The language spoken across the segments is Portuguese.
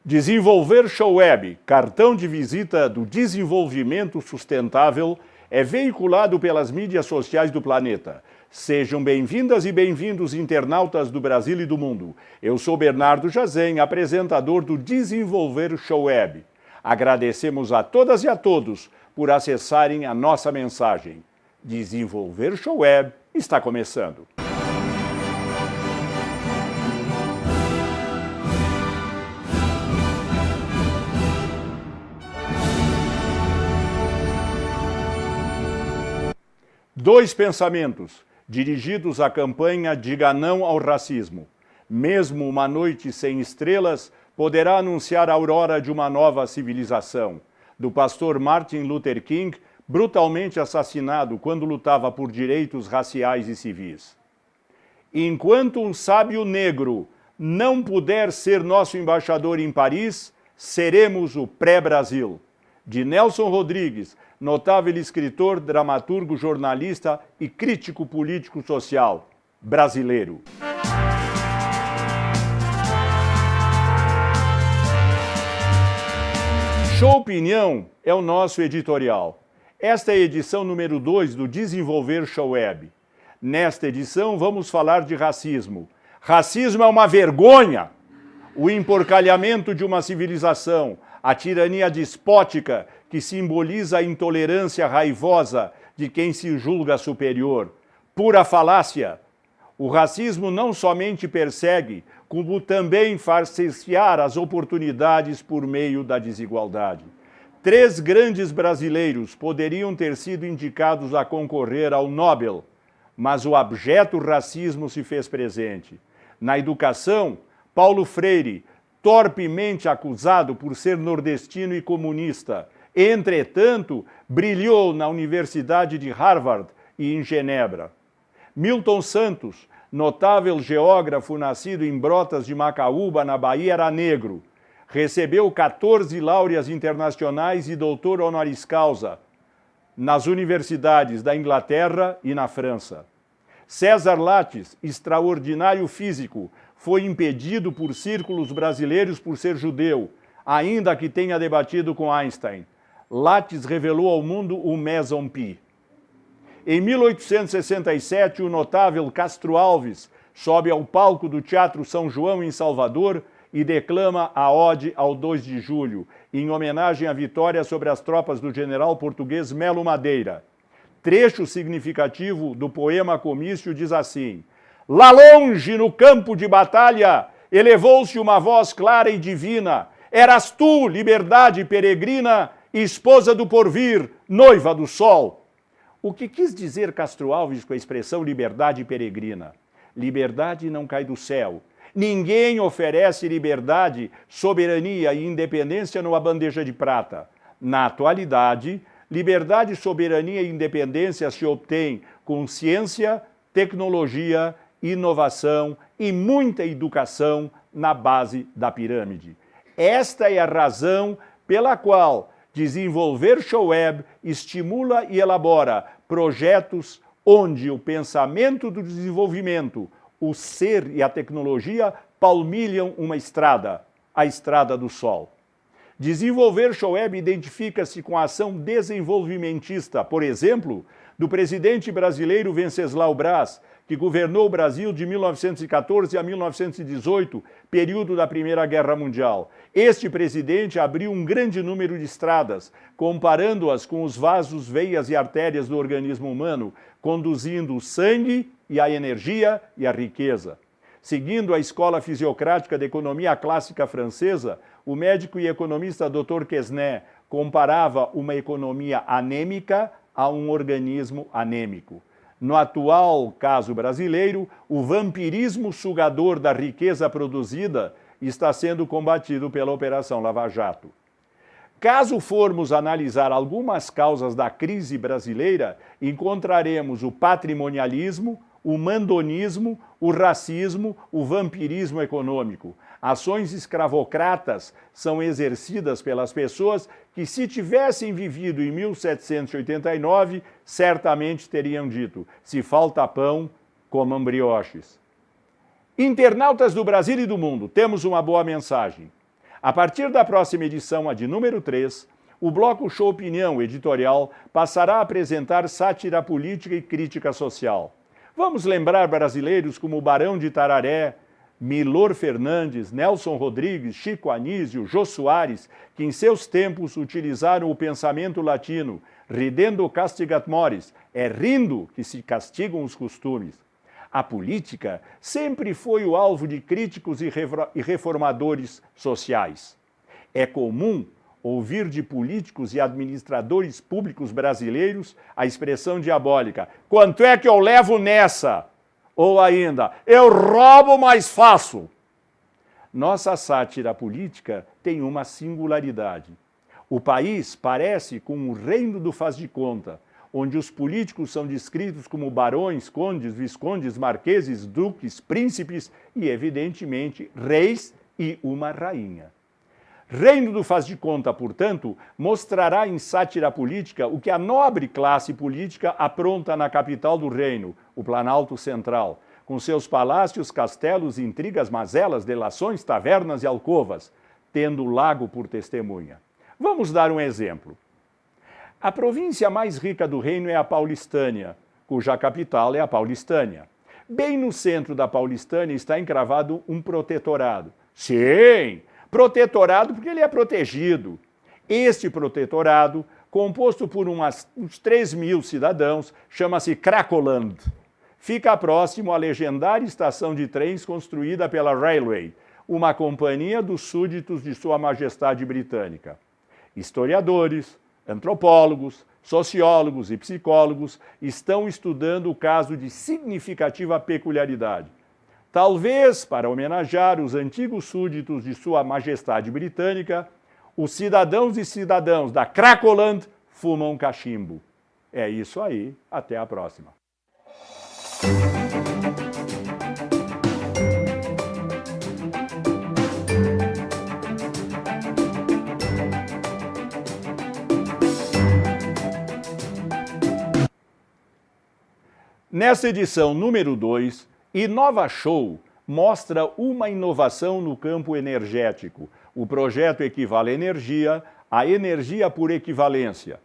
Desenvolver Show Web, cartão de visita do desenvolvimento sustentável, é veiculado pelas mídias sociais do planeta. Sejam bem-vindas e bem-vindos, internautas do Brasil e do mundo. Eu sou Bernardo Jazen, apresentador do Desenvolver Show Web. Agradecemos a todas e a todos por acessarem a nossa mensagem. Desenvolver Show Web está começando. Dois pensamentos, dirigidos à campanha Diga Não ao Racismo. Mesmo uma noite sem estrelas poderá anunciar a aurora de uma nova civilização. Do pastor Martin Luther King, brutalmente assassinado quando lutava por direitos raciais e civis. Enquanto um sábio negro não puder ser nosso embaixador em Paris, seremos o pré-Brasil. De Nelson Rodrigues, notável escritor, dramaturgo, jornalista e crítico político-social brasileiro. Show Opinião é o nosso editorial. Esta é a edição número 2 do Desenvolver Show Web. Nesta edição vamos falar de racismo. Racismo é uma vergonha! O emporcalhamento de uma civilização, a tirania despótica que simboliza a intolerância raivosa de quem se julga superior. Pura falácia. O racismo não somente persegue, como também faz cercear as oportunidades por meio da desigualdade. 3 grandes brasileiros poderiam ter sido indicados a concorrer ao Nobel, mas o abjeto racismo se fez presente. Na educação, Paulo Freire, torpemente acusado por ser nordestino e comunista, entretanto, brilhou na Universidade de Harvard e em Genebra. Milton Santos, notável geógrafo nascido em Brotas de Macaúba, na Bahia, era negro. Recebeu 14 láureas internacionais e doutor honoris causa nas universidades da Inglaterra e na França. César Lattes, extraordinário físico, foi impedido por círculos brasileiros por ser judeu, ainda que tenha debatido com Einstein. Lattes revelou ao mundo o Meson Pi. Em 1867, o notável Castro Alves sobe ao palco do Teatro São João, em Salvador, e declama a Ode ao 2 de julho, em homenagem à vitória sobre as tropas do general português Melo Madeira. Trecho significativo do poema comício diz assim: lá longe, no campo de batalha, elevou-se uma voz clara e divina. Eras tu, liberdade peregrina, esposa do porvir, noiva do sol. O que quis dizer Castro Alves com a expressão liberdade peregrina? Liberdade não cai do céu. Ninguém oferece liberdade, soberania e independência numa bandeja de prata. Na atualidade, liberdade, soberania e independência se obtém com ciência, tecnologia, inovação e muita educação na base da pirâmide. Esta é a razão pela qual Desenvolver Show Web estimula e elabora projetos onde o pensamento do desenvolvimento, o ser e a tecnologia palmilham uma estrada, a Estrada do Sol. Desenvolver Show Web identifica-se com a ação desenvolvimentista, por exemplo, do presidente brasileiro Venceslau Braz, que governou o Brasil de 1914 a 1918, período da Primeira Guerra Mundial. Este presidente abriu um grande número de estradas, comparando-as com os vasos, veias e artérias do organismo humano, conduzindo o sangue e a energia e a riqueza. Seguindo a escola fisiocrática de economia clássica francesa, o médico e economista Dr. Quesnay comparava uma economia anêmica a um organismo anêmico. No atual caso brasileiro, o vampirismo sugador da riqueza produzida está sendo combatido pela Operação Lava Jato. Caso formos analisar algumas causas da crise brasileira, encontraremos o patrimonialismo, o mandonismo, o racismo, o vampirismo econômico. Ações escravocratas são exercidas pelas pessoas que, se tivessem vivido em 1789, certamente teriam dito: se falta pão, comam brioches. Internautas do Brasil e do mundo, temos uma boa mensagem. A partir da próxima edição, a de número 3, o bloco Show Opinião editorial passará a apresentar sátira política e crítica social. Vamos lembrar brasileiros como o Barão de Tararé, Milor Fernandes, Nelson Rodrigues, Chico Anísio, Jô Soares, que em seus tempos utilizaram o pensamento latino, ridendo castigat mores, é rindo que se castigam os costumes. A política sempre foi o alvo de críticos e reformadores sociais. É comum ouvir de políticos e administradores públicos brasileiros a expressão diabólica: quanto é que eu levo nessa? Ou ainda, eu roubo, mas faço. Nossa sátira política tem uma singularidade. O país parece com um reino do faz de conta, onde os políticos são descritos como barões, condes, viscondes, marqueses, duques, príncipes e, evidentemente, reis e uma rainha. Reino do faz de conta, portanto, mostrará em sátira política o que a nobre classe política apronta na capital do reino, o Planalto Central, com seus palácios, castelos, intrigas, mazelas, delações, tavernas e alcovas, tendo o lago por testemunha. Vamos dar um exemplo. A província mais rica do reino é a Paulistânia, cuja capital é a Paulistânia. Bem no centro da Paulistânia está encravado um protetorado. Sim! Protetorado porque ele é protegido. Este protetorado, composto por uns 3.000 cidadãos, chama-se Cracoland. Fica próximo à legendária estação de trens construída pela Railway, uma companhia dos súditos de Sua Majestade Britânica. Historiadores, antropólogos, sociólogos e psicólogos estão estudando o caso de significativa peculiaridade. Talvez, para homenagear os antigos súditos de Sua Majestade Britânica, os cidadãos e cidadãs da Cracoland fumam cachimbo. É isso aí, até a próxima. Nessa edição número 2, Inova Show mostra uma inovação no campo energético, o projeto Equivale Energia, a energia por equivalência.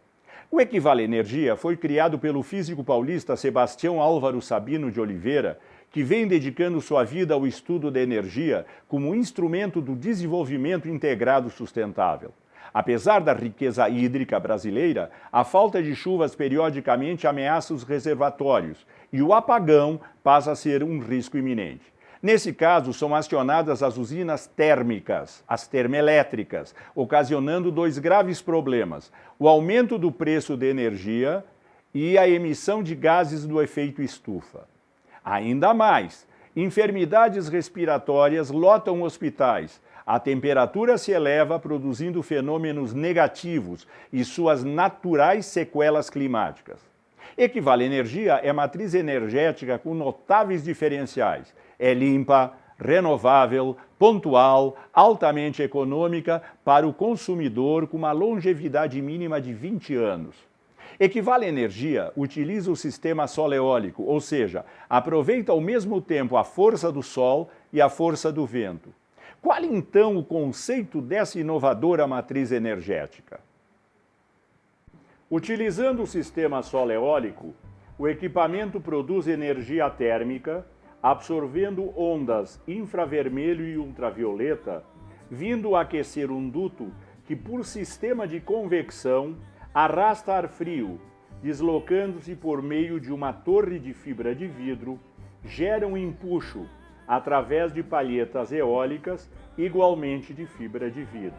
O Equivale Energia foi criado pelo físico paulista Sebastião Álvaro Sabino de Oliveira, que vem dedicando sua vida ao estudo da energia como instrumento do desenvolvimento integrado sustentável. Apesar da riqueza hídrica brasileira, a falta de chuvas periodicamente ameaça os reservatórios e o apagão passa a ser um risco iminente. Nesse caso, são acionadas as usinas térmicas, as termoelétricas, ocasionando dois graves problemas: o aumento do preço da energia e a emissão de gases do efeito estufa. Ainda mais, enfermidades respiratórias lotam hospitais. A temperatura se eleva, produzindo fenômenos negativos e suas naturais sequelas climáticas. Equivale Energia é matriz energética com notáveis diferenciais. É limpa, renovável, pontual, altamente econômica para o consumidor com uma longevidade mínima de 20 anos. Equivale Energia utiliza o sistema sol-eólico, ou seja, aproveita ao mesmo tempo a força do sol e a força do vento. Qual então o conceito dessa inovadora matriz energética? Utilizando o sistema sol-eólico, o equipamento produz energia térmica, absorvendo ondas infravermelho e ultravioleta, vindo aquecer um duto que, por sistema de convecção, arrasta ar frio, deslocando-se por meio de uma torre de fibra de vidro, gera um empuxo através de palhetas eólicas, igualmente de fibra de vidro.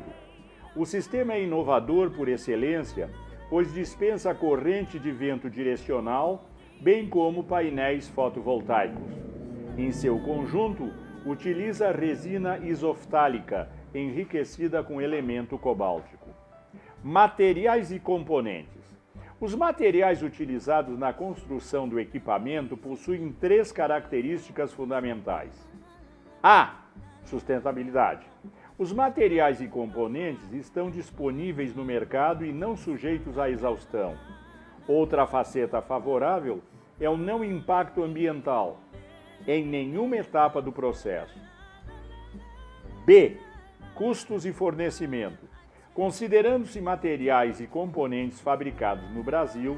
O sistema é inovador por excelência, pois dispensa corrente de vento direcional, bem como painéis fotovoltaicos. Em seu conjunto, utiliza resina isoftálica, enriquecida com elemento cobáltico. Materiais e componentes. Os materiais utilizados na construção do equipamento possuem 3 características fundamentais. A. Sustentabilidade. Os materiais e componentes estão disponíveis no mercado e não sujeitos à exaustão. Outra faceta favorável é o não impacto ambiental, em nenhuma etapa do processo. B. Custos e fornecimento. Considerando-se materiais e componentes fabricados no Brasil,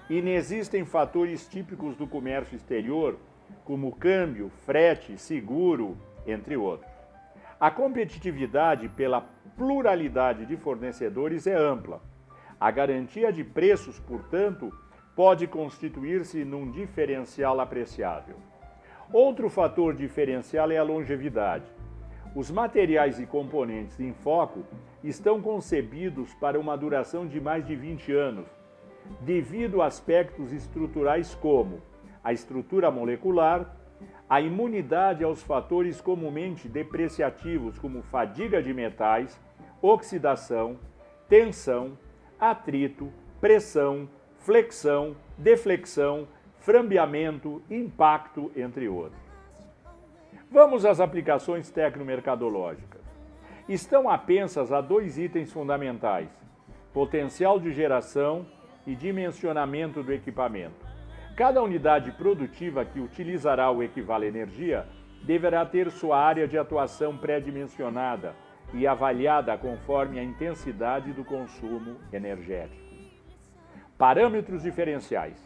inexistem fatores típicos do comércio exterior, como câmbio, frete, seguro, entre outros. A competitividade pela pluralidade de fornecedores é ampla. A garantia de preços, portanto, pode constituir-se num diferencial apreciável. Outro fator diferencial é a longevidade. Os materiais e componentes em foco estão concebidos para uma duração de mais de 20 anos, devido a aspectos estruturais como a estrutura molecular, a imunidade aos fatores comumente depreciativos como fadiga de metais, oxidação, tensão, atrito, pressão, flexão, deflexão, frambeamento, impacto, entre outros. Vamos às aplicações tecnomercadológicas. Estão apensas a dois itens fundamentais: potencial de geração e dimensionamento do equipamento. Cada unidade produtiva que utilizará o Equivale Energia deverá ter sua área de atuação pré-dimensionada e avaliada conforme a intensidade do consumo energético. Parâmetros diferenciais.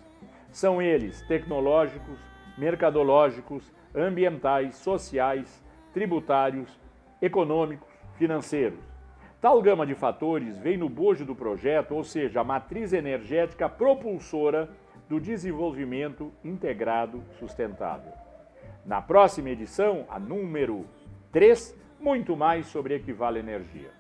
São eles tecnológicos, mercadológicos, ambientais, sociais, tributários, econômicos, financeiros. Tal gama de fatores vem no bojo do projeto, ou seja, a matriz energética propulsora do desenvolvimento integrado sustentável. Na próxima edição, a número 3, muito mais sobre Equivale Energia.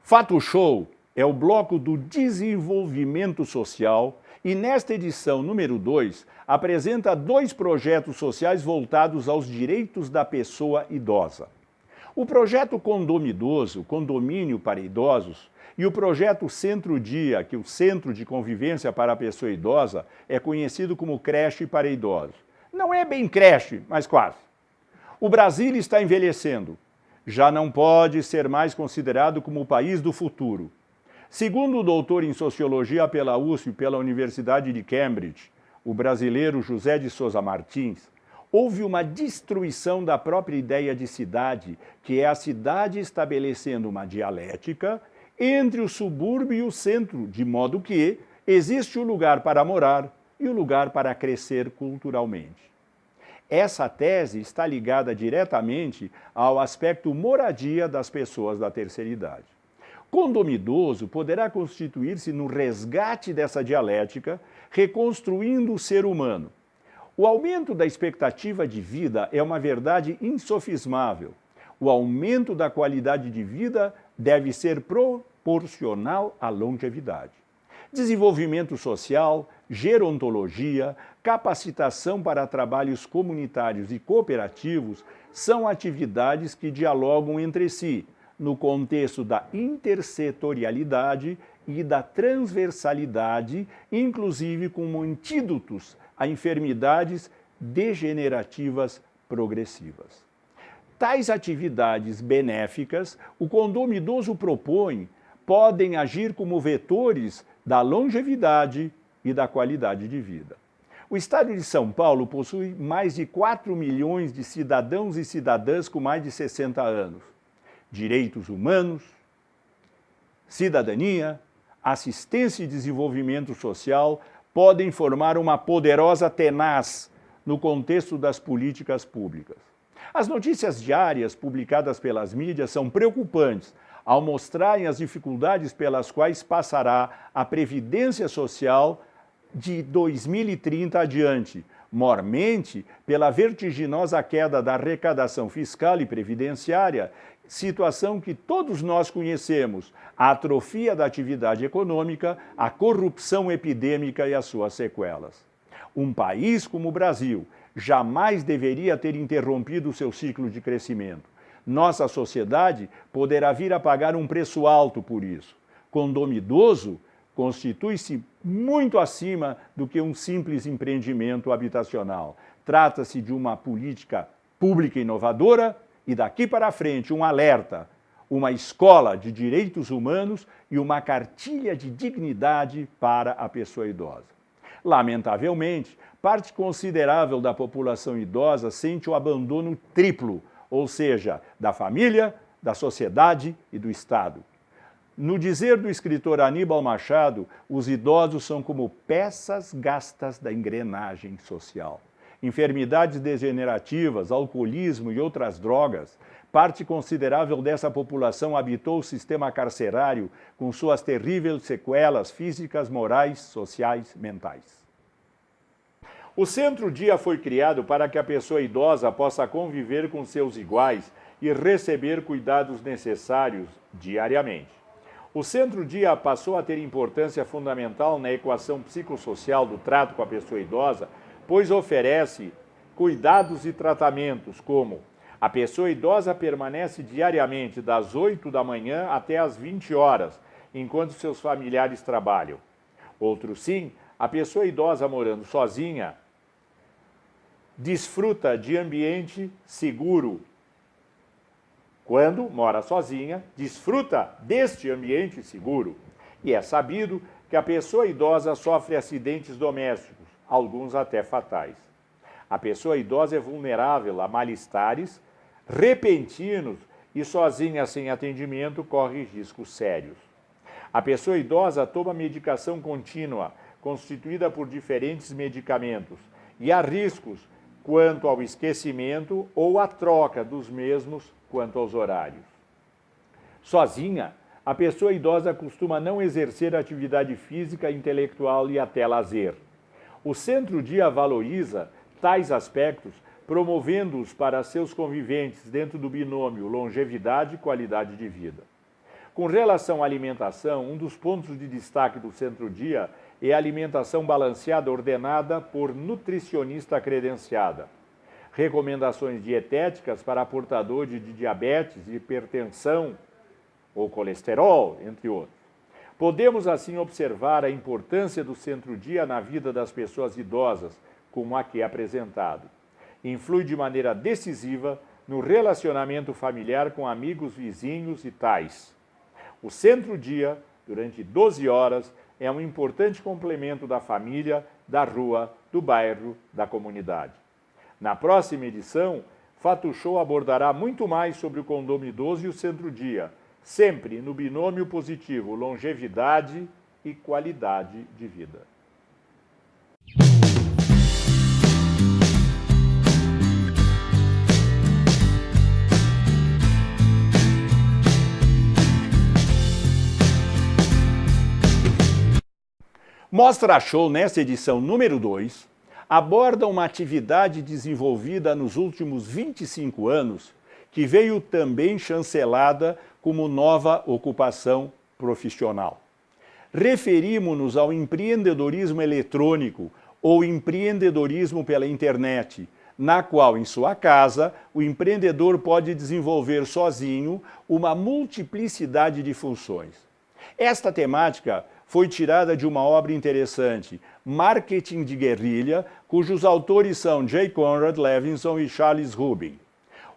Fato Show é o bloco do desenvolvimento social e nesta edição número 2 apresenta 2 projetos sociais voltados aos direitos da pessoa idosa. O projeto Condomidoso, Condomínio para Idosos, e o projeto Centro Dia, que é o Centro de Convivência para a Pessoa Idosa, é conhecido como Creche para Idosos. Não é bem creche, mas quase. O Brasil está envelhecendo. Já não pode ser mais considerado como o país do futuro. Segundo o doutor em Sociologia pela USP e pela Universidade de Cambridge, o brasileiro José de Souza Martins, houve uma destruição da própria ideia de cidade, que é a cidade estabelecendo uma dialética entre o subúrbio e o centro, de modo que existe o lugar para morar e o lugar para crescer culturalmente. Essa tese está ligada diretamente ao aspecto moradia das pessoas da terceira idade. Condomidoso poderá constituir-se no resgate dessa dialética, reconstruindo o ser humano. O aumento da expectativa de vida é uma verdade insofismável. O aumento da qualidade de vida deve ser proporcional à longevidade. Desenvolvimento social, gerontologia, capacitação para trabalhos comunitários e cooperativos são atividades que dialogam entre si, no contexto da intersetorialidade e da transversalidade, inclusive como antídotos a enfermidades degenerativas progressivas. Tais atividades benéficas, o Condomidoso propõe, podem agir como vetores da longevidade e da qualidade de vida. O Estado de São Paulo possui mais de 4 milhões de cidadãos e cidadãs com mais de 60 anos. Direitos humanos, cidadania, assistência e desenvolvimento social podem formar uma poderosa tenaz no contexto das políticas públicas. As notícias diárias publicadas pelas mídias são preocupantes ao mostrarem as dificuldades pelas quais passará a Previdência Social de 2030 adiante, mormente pela vertiginosa queda da arrecadação fiscal e previdenciária, situação que todos nós conhecemos, a atrofia da atividade econômica, a corrupção epidêmica e as suas sequelas. Um país como o Brasil jamais deveria ter interrompido seu ciclo de crescimento. Nossa sociedade poderá vir a pagar um preço alto por isso. Condomidoso constitui-se muito acima do que um simples empreendimento habitacional. Trata-se de uma política pública inovadora e, daqui para frente, um alerta. uma escola de direitos humanos e uma cartilha de dignidade para a pessoa idosa. Lamentavelmente, parte considerável da população idosa sente o abandono triplo, ou seja, da família, da sociedade e do Estado. No dizer do escritor Aníbal Machado, os idosos são como peças gastas da engrenagem social. Enfermidades degenerativas, alcoolismo e outras drogas, parte considerável dessa população habitou o sistema carcerário com suas terríveis sequelas físicas, morais, sociais, mentais. O Centro-Dia foi criado para que a pessoa idosa possa conviver com seus iguais e receber cuidados necessários diariamente. O Centro-Dia passou a ter importância fundamental na equação psicossocial do trato com a pessoa idosa, pois oferece cuidados e tratamentos como a pessoa idosa permanece diariamente das 8 da manhã até as 20 horas, enquanto seus familiares trabalham. Outro sim, a pessoa idosa morando sozinha desfruta de ambiente seguro. Quando mora sozinha, desfruta deste ambiente seguro. E é sabido que a pessoa idosa sofre acidentes domésticos, alguns até fatais. A pessoa idosa é vulnerável a mal-estares repentinos e sozinha sem atendimento corre riscos sérios. A pessoa idosa toma medicação contínua, constituída por diferentes medicamentos, e há riscos quanto ao esquecimento ou à troca dos mesmos quanto aos horários. Sozinha, a pessoa idosa costuma não exercer atividade física, intelectual e até lazer. O Centro-Dia valoriza tais aspectos, promovendo-os para seus conviventes dentro do binômio longevidade e qualidade de vida. Com relação à alimentação, um dos pontos de destaque do Centro-Dia é a alimentação balanceada ordenada por nutricionista credenciada. Recomendações dietéticas para portador de diabetes, hipertensão ou colesterol, entre outros. Podemos assim observar a importância do Centro-Dia na vida das pessoas idosas, como aqui apresentado. Influi de maneira decisiva no relacionamento familiar com amigos, vizinhos e tais. O Centro-Dia, durante 12 horas, é um importante complemento da família, da rua, do bairro, da comunidade. Na próxima edição, Fato Show abordará muito mais sobre o condomínio idoso e o Centro-Dia, sempre no binômio positivo longevidade e qualidade de vida. Mostra Show, nessa edição número 2, aborda uma atividade desenvolvida nos últimos 25 anos, que veio também chancelada como nova ocupação profissional. Referimos-nos ao empreendedorismo eletrônico ou empreendedorismo pela internet, na qual, em sua casa, o empreendedor pode desenvolver sozinho uma multiplicidade de funções. Esta temática foi tirada de uma obra interessante, Marketing de Guerrilha, cujos autores são J. Conrad Levinson e Charles Rubin.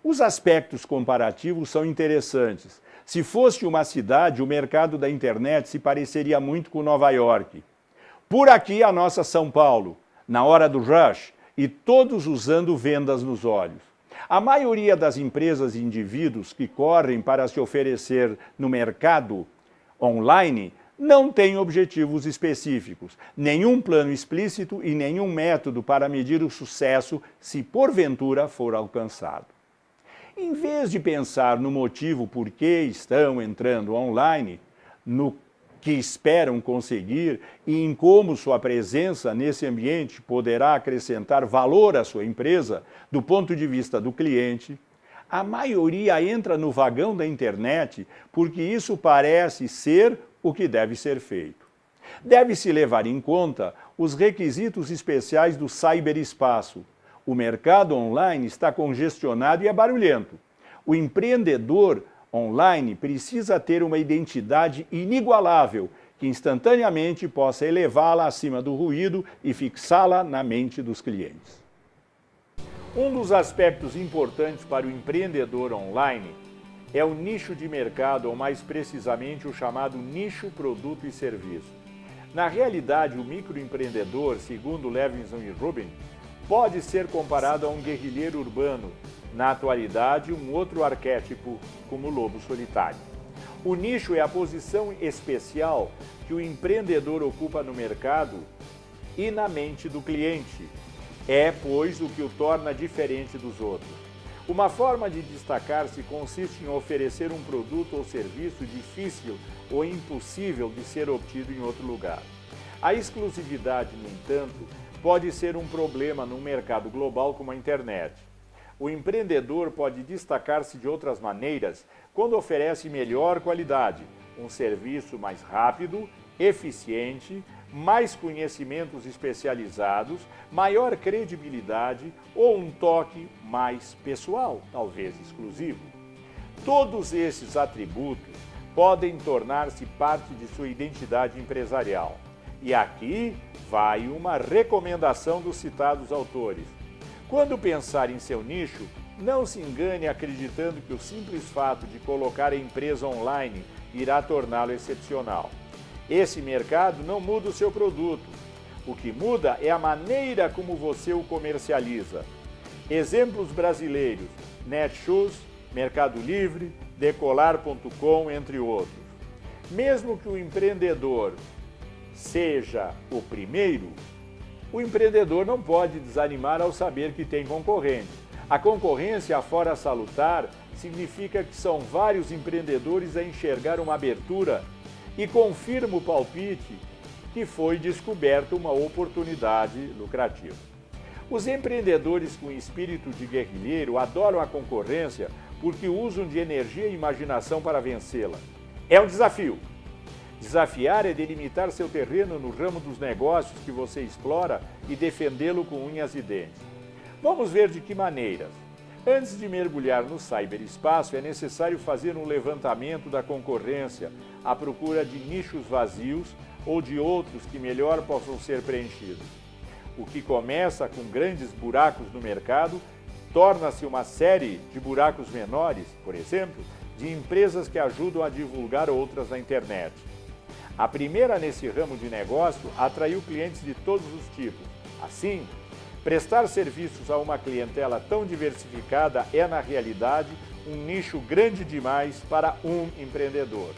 Os aspectos comparativos são interessantes. Se fosse uma cidade, o mercado da internet se pareceria muito com Nova York. Por aqui, a nossa São Paulo, na hora do rush, e todos usando vendas nos olhos. A maioria das empresas e indivíduos que correm para se oferecer no mercado online não tem objetivos específicos, nenhum plano explícito e nenhum método para medir o sucesso se porventura for alcançado. Em vez de pensar no motivo por que estão entrando online, no que esperam conseguir e em como sua presença nesse ambiente poderá acrescentar valor à sua empresa do ponto de vista do cliente, a maioria entra no vagão da internet porque isso parece ser o que deve ser feito. Deve-se levar em conta os requisitos especiais do ciberespaço. O mercado online está congestionado e é barulhento. O empreendedor online precisa ter uma identidade inigualável que instantaneamente possa elevá-la acima do ruído e fixá-la na mente dos clientes. Um dos aspectos importantes para o empreendedor online é o nicho de mercado, ou mais precisamente o chamado nicho produto e serviço. Na realidade, o microempreendedor, segundo Levinson e Rubin, pode ser comparado a um guerrilheiro urbano, na atualidade um outro arquétipo como o lobo solitário. O nicho é a posição especial que o empreendedor ocupa no mercado e na mente do cliente. É, pois, o que o torna diferente dos outros. Uma forma de destacar-se consiste em oferecer um produto ou serviço difícil ou impossível de ser obtido em outro lugar. A exclusividade, no entanto, pode ser um problema num mercado global como a internet. O empreendedor pode destacar-se de outras maneiras quando oferece melhor qualidade, um serviço mais rápido, eficiente, mais conhecimentos especializados, maior credibilidade ou um toque mais pessoal, talvez exclusivo. Todos esses atributos podem tornar-se parte de sua identidade empresarial. E aqui vai uma recomendação dos citados autores. Quando pensar em seu nicho, não se engane acreditando que o simples fato de colocar a empresa online irá torná-lo excepcional. Esse mercado não muda o seu produto. O que muda é a maneira como você o comercializa. Exemplos brasileiros: Netshoes, Mercado Livre, Decolar.com, entre outros. Mesmo que o empreendedor seja o primeiro, o empreendedor não pode desanimar ao saber que tem concorrente. A concorrência, afora salutar, significa que são vários empreendedores a enxergar uma abertura e confirma o palpite que foi descoberta uma oportunidade lucrativa. Os empreendedores com espírito de guerrilheiro adoram a concorrência porque usam de energia e imaginação para vencê-la. É um desafio. Desafiar é delimitar seu terreno no ramo dos negócios que você explora e defendê-lo com unhas e dentes. Vamos ver de que maneiras. Antes de mergulhar no ciberespaço, é necessário fazer um levantamento da concorrência à procura de nichos vazios ou de outros que melhor possam ser preenchidos. O que começa com grandes buracos no mercado torna-se uma série de buracos menores, por exemplo, de empresas que ajudam a divulgar outras na internet. A primeira nesse ramo de negócio atraiu clientes de todos os tipos. Assim, prestar serviços a uma clientela tão diversificada é, na realidade, um nicho grande demais para um empreendedor.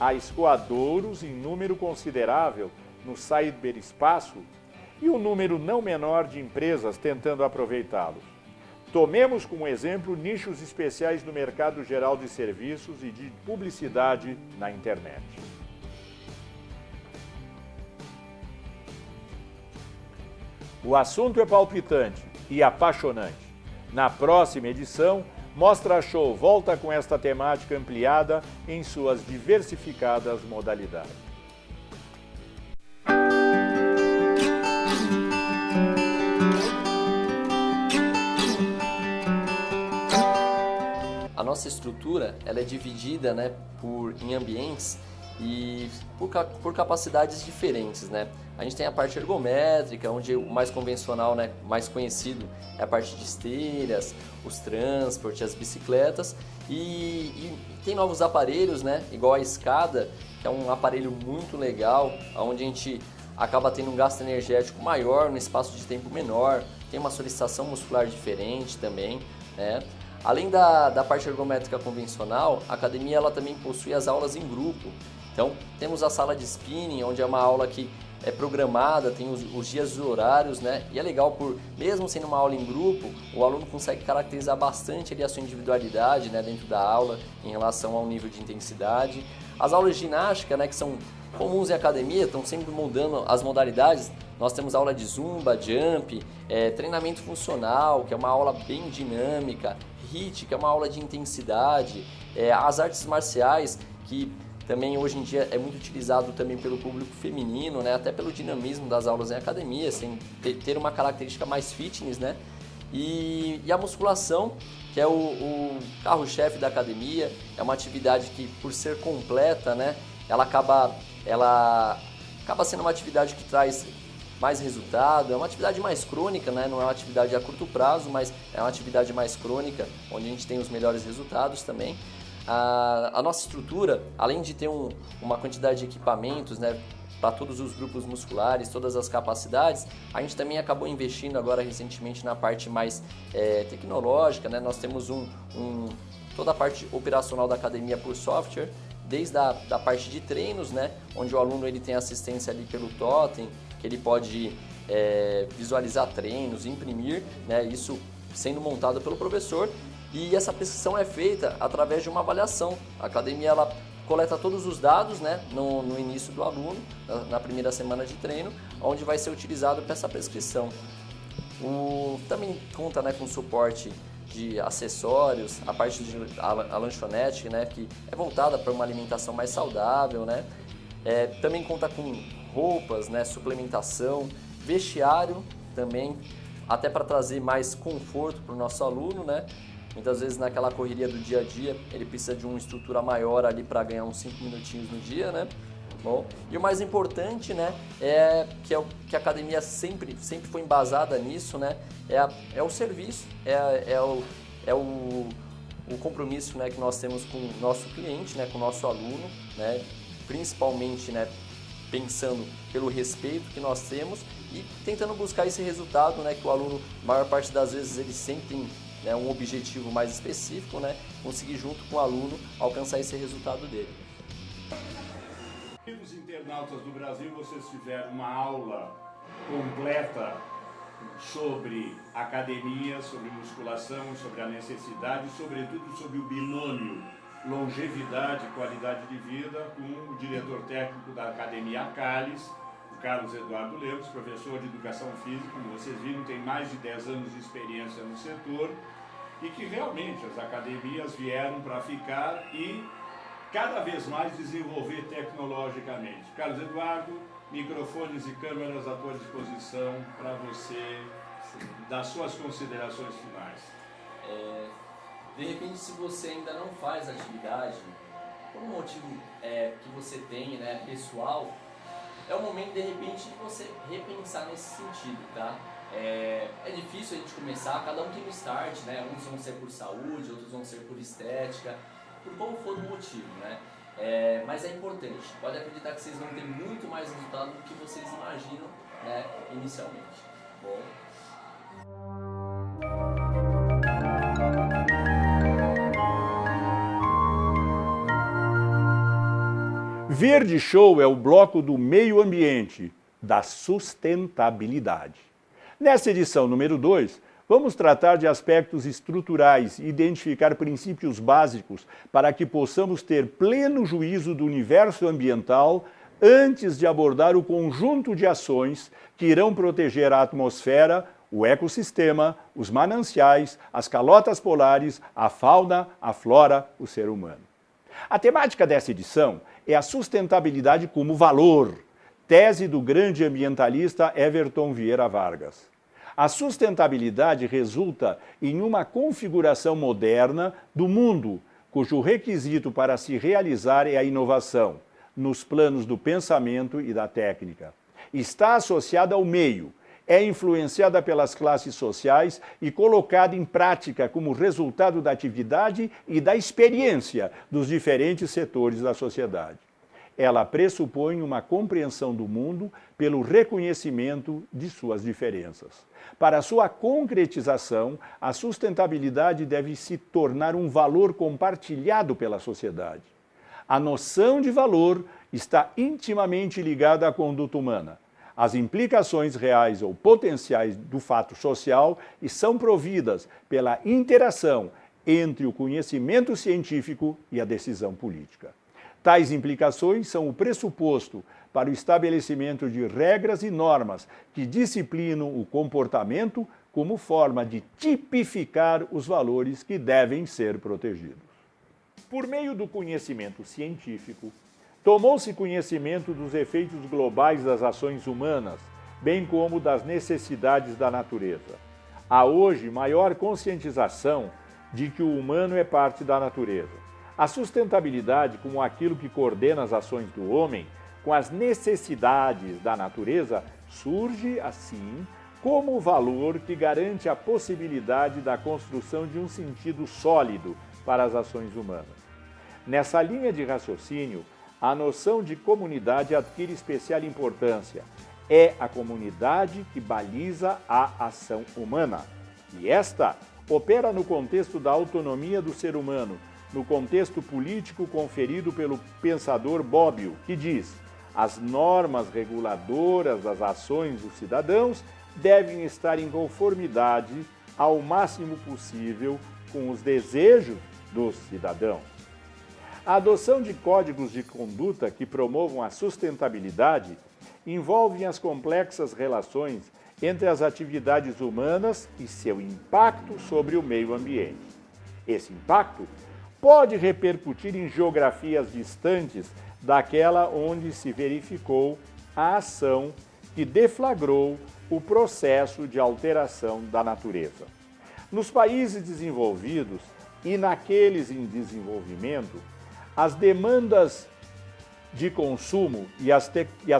Há escoadouros em número considerável no ciberespaço e um número não menor de empresas tentando aproveitá-los. Tomemos como exemplo nichos especiais no mercado geral de serviços e de publicidade na internet. O assunto é palpitante e apaixonante. Na próxima edição, Mostra Show volta com esta temática ampliada em suas diversificadas modalidades. A nossa estrutura ela é dividida, em ambientes e por capacidades diferentes, A gente tem a parte ergométrica, onde o mais convencional, mais conhecido, é a parte de esteiras, os transportes, as bicicletas e tem novos aparelhos, igual a escada, que é um aparelho muito legal, onde a gente acaba tendo um gasto energético maior, num espaço de tempo menor, tem uma solicitação muscular diferente também, Além da parte ergométrica convencional, a academia ela também possui as aulas em grupo. Então, temos a sala de spinning, onde é uma aula que é programada, tem os dias e os horários, E é legal mesmo sendo uma aula em grupo, o aluno consegue caracterizar bastante ali a sua individualidade, dentro da aula, em relação ao nível de intensidade. As aulas de ginástica, que são comuns em academia, estão sempre mudando as modalidades. Nós temos aula de zumba, jump, treinamento funcional, que é uma aula bem dinâmica, HIIT, que é uma aula de intensidade, as artes marciais, que também hoje em dia é muito utilizado também pelo público feminino, até pelo dinamismo das aulas em academia, sem ter uma característica mais fitness, E a musculação, que é o carro-chefe da academia, é uma atividade que, por ser completa, ela acaba sendo uma atividade que traz mais resultado, é uma atividade mais crônica, não é uma atividade a curto prazo, mas é uma atividade mais crônica, onde a gente tem os melhores resultados também. A nossa estrutura, além de ter uma quantidade de equipamentos, né, para todos os grupos musculares, todas as capacidades, a gente também acabou investindo agora recentemente na parte mais tecnológica, né? Nós temos toda a parte operacional da academia por software, desde da parte de treinos, né? Onde o aluno ele tem assistência ali pelo totem, que ele pode visualizar treinos, imprimir, né? Isso sendo montado pelo professor, e essa prescrição é feita através de uma avaliação. A academia ela coleta todos os dados, né, no início do aluno, na primeira semana de treino, onde vai ser utilizado para essa prescrição. Também conta, né, com suporte de acessórios, a parte a lanchonete, né, que é voltada para uma alimentação mais saudável, né. Também conta com roupas, né, suplementação, vestiário também, até para trazer mais conforto para o nosso aluno, né. Muitas vezes naquela correria do dia a dia, ele precisa de uma estrutura maior ali para ganhar uns 5 minutinhos no dia, né? Bom, e o mais importante, né, que a academia sempre foi embasada nisso, né? É o serviço, o compromisso, né, que nós temos com o nosso cliente, né, com o nosso aluno, né? Principalmente, né, pensando pelo respeito que nós temos e tentando buscar esse resultado, né, que o aluno, a maior parte das vezes, ele sempre tem, né, um objetivo mais específico, né, conseguir junto com o aluno alcançar esse resultado dele. Os internautas do Brasil, vocês tiveram uma aula completa sobre academia, sobre musculação, sobre a necessidade e, sobretudo, sobre o binômio longevidade e qualidade de vida com o diretor técnico da Academia Acales, o Carlos Eduardo Lemos, professor de Educação Física, como vocês viram, tem mais de 10 anos de experiência no setor e que realmente as academias vieram para ficar e cada vez mais desenvolver tecnologicamente. Carlos Eduardo, microfones e câmeras à tua disposição para você dar suas considerações finais. De repente, se você ainda não faz atividade, por um motivo que você tem, né, pessoal, é o momento, de repente, de você repensar nesse sentido, tá? É difícil a gente começar, cada um tem um start, né? Uns vão ser por saúde, outros vão ser por estética, por qual for o motivo, né? Mas é importante, pode acreditar que vocês vão ter muito mais resultado do que vocês imaginam, né, inicialmente. Bom. Verde Show é o bloco do meio ambiente, da sustentabilidade. Nessa edição número 2, vamos tratar de aspectos estruturais e identificar princípios básicos para que possamos ter pleno juízo do universo ambiental antes de abordar o conjunto de ações que irão proteger a atmosfera, o ecossistema, os mananciais, as calotas polares, a fauna, a flora, o ser humano. A temática dessa edição é a sustentabilidade como valor, tese do grande ambientalista Everton Vieira Vargas. A sustentabilidade resulta em uma configuração moderna do mundo, cujo requisito para se realizar é a inovação, nos planos do pensamento e da técnica. Está associada ao meio, é influenciada pelas classes sociais e colocada em prática como resultado da atividade e da experiência dos diferentes setores da sociedade. Ela pressupõe uma compreensão do mundo pelo reconhecimento de suas diferenças. Para sua concretização, a sustentabilidade deve se tornar um valor compartilhado pela sociedade. A noção de valor está intimamente ligada à conduta humana. As implicações reais ou potenciais do fato social são providas pela interação entre o conhecimento científico e a decisão política. Tais implicações são o pressuposto para o estabelecimento de regras e normas que disciplinam o comportamento como forma de tipificar os valores que devem ser protegidos. Por meio do conhecimento científico, tomou-se conhecimento dos efeitos globais das ações humanas, bem como das necessidades da natureza. Há hoje maior conscientização de que o humano é parte da natureza. A sustentabilidade, como aquilo que coordena as ações do homem com as necessidades da natureza, surge, assim, como o valor que garante a possibilidade da construção de um sentido sólido para as ações humanas. Nessa linha de raciocínio, a noção de comunidade adquire especial importância. É a comunidade que baliza a ação humana. E esta opera no contexto da autonomia do ser humano, no contexto político conferido pelo pensador Bobbio, que diz: as normas reguladoras das ações dos cidadãos devem estar em conformidade ao máximo possível com os desejos dos cidadãos. A adoção de códigos de conduta que promovam a sustentabilidade envolve as complexas relações entre as atividades humanas e seu impacto sobre o meio ambiente. Esse impacto pode repercutir em geografias distantes daquela onde se verificou a ação que deflagrou o processo de alteração da natureza. Nos países desenvolvidos e naqueles em desenvolvimento, as demandas de consumo e as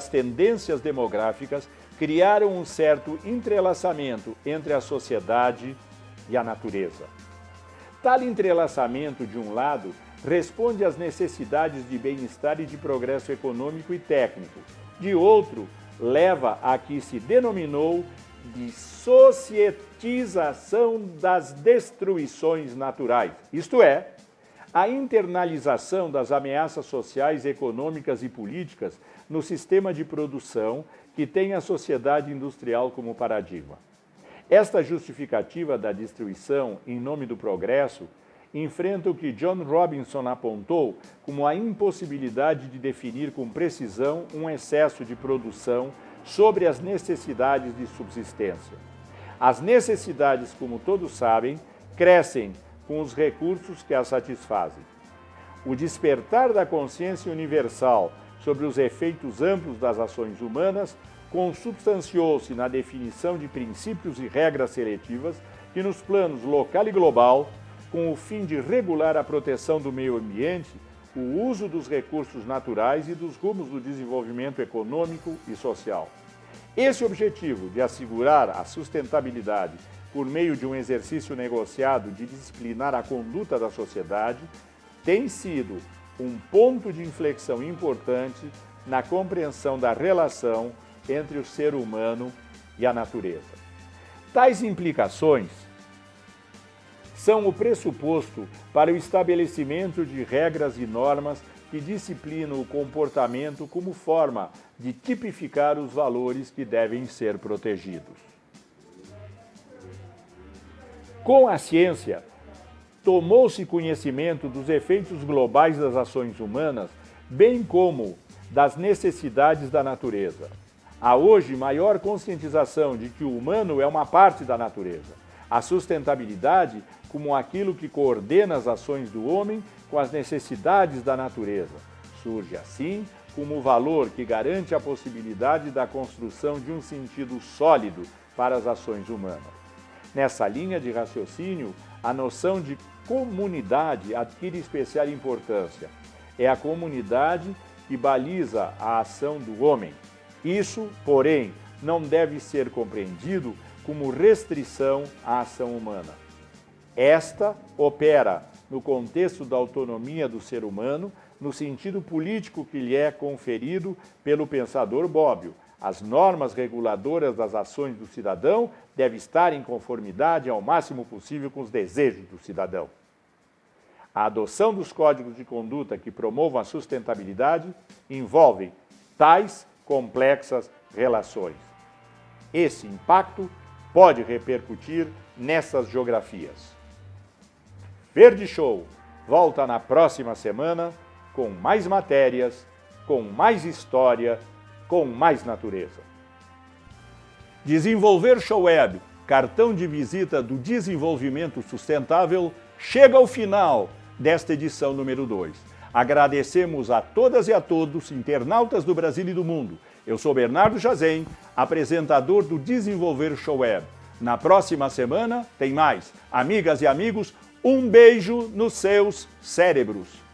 tendências demográficas criaram um certo entrelaçamento entre a sociedade e a natureza. Tal entrelaçamento, de um lado, responde às necessidades de bem-estar e de progresso econômico e técnico. De outro, leva a que se denominou de societização das destruições naturais, isto é, a internalização das ameaças sociais, econômicas e políticas no sistema de produção que tem a sociedade industrial como paradigma. Esta justificativa da destruição em nome do progresso enfrenta o que John Robinson apontou como a impossibilidade de definir com precisão um excesso de produção sobre as necessidades de subsistência. As necessidades, como todos sabem, crescem com os recursos que as satisfazem. O despertar da consciência universal sobre os efeitos amplos das ações humanas consubstanciou-se na definição de princípios e regras seletivas que, nos planos local e global, com o fim de regular a proteção do meio ambiente, o uso dos recursos naturais e dos rumos do desenvolvimento econômico e social. Esse objetivo de assegurar a sustentabilidade por meio de um exercício negociado de disciplinar a conduta da sociedade tem sido um ponto de inflexão importante na compreensão da relação entre o ser humano e a natureza. Tais implicações são o pressuposto para o estabelecimento de regras e normas que disciplinam o comportamento como forma de tipificar os valores que devem ser protegidos. Com a ciência, tomou-se conhecimento dos efeitos globais das ações humanas, bem como das necessidades da natureza. Há hoje maior conscientização de que o humano é uma parte da natureza. A sustentabilidade como aquilo que coordena as ações do homem com as necessidades da natureza. Surge assim como o valor que garante a possibilidade da construção de um sentido sólido para as ações humanas. Nessa linha de raciocínio, a noção de comunidade adquire especial importância. É a comunidade que baliza a ação do homem. Isso, porém, não deve ser compreendido como restrição à ação humana. Esta opera no contexto da autonomia do ser humano, no sentido político que lhe é conferido pelo pensador Bobbio. As normas reguladoras das ações do cidadão devem estar em conformidade ao máximo possível com os desejos do cidadão. A adoção dos códigos de conduta que promovam a sustentabilidade envolve tais complexas relações. Esse impacto pode repercutir nessas geografias. Verde Show volta na próxima semana com mais matérias, com mais história, com mais natureza. Desenvolver Show Web, cartão de visita do desenvolvimento sustentável, chega ao final desta edição número 2. Agradecemos a todas e a todos, internautas do Brasil e do mundo. Eu sou Bernardo Jazem, apresentador do Desenvolver Show Web. Na próxima semana tem mais. Amigas e amigos, um beijo nos seus cérebros.